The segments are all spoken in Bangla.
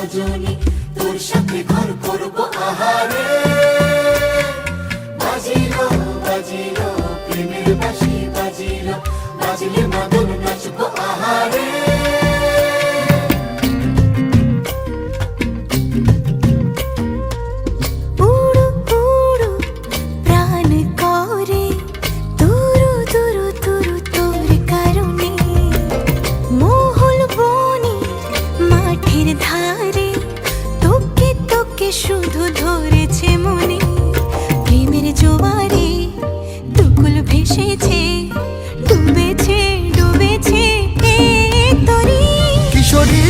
রজনী, তোর সাথে ঘর করবো আহারে। বাজিলো বাজিলো প্রেমের বাঁশি, বাজিলো বাজলে মাদল নাচবো আহারে। শুধু ধরেছে মনে প্রেমের জোয়ারে, দুকুল ভেসেছে, ডুবেছে ডুবেছে তরি। কিশোরী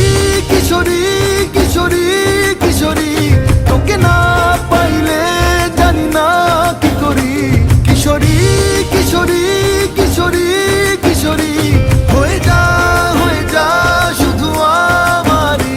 কিশোরী কিশোরী কিশোরী, তোকে না পাইলে জানি না কি করি। কিশোরী কিশোরী কিশোরী কিশোরী, হয়ে যা শুধু আমারই।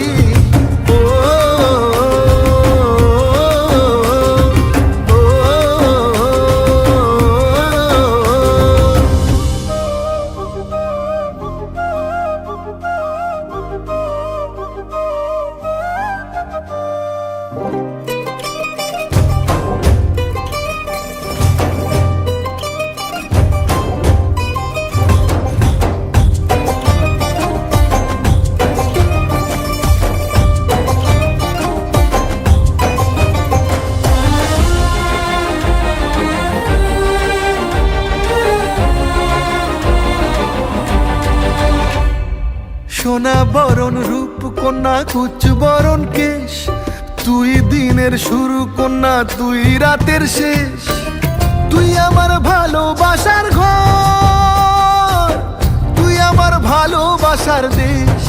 সোনা বরণ রূপ কন্যা, কুচ বরণ কেশ, তুই দিনের শুরু কন্যা, তুই রাতের শেষ। তুই আমার ভালোবাসার ঘর, তুই আমার ভালোবাসার দেশ।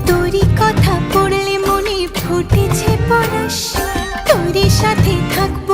তোরই কথা পড়লে মনে ফুটেছে পরশ, তোরই সাথে থাকবো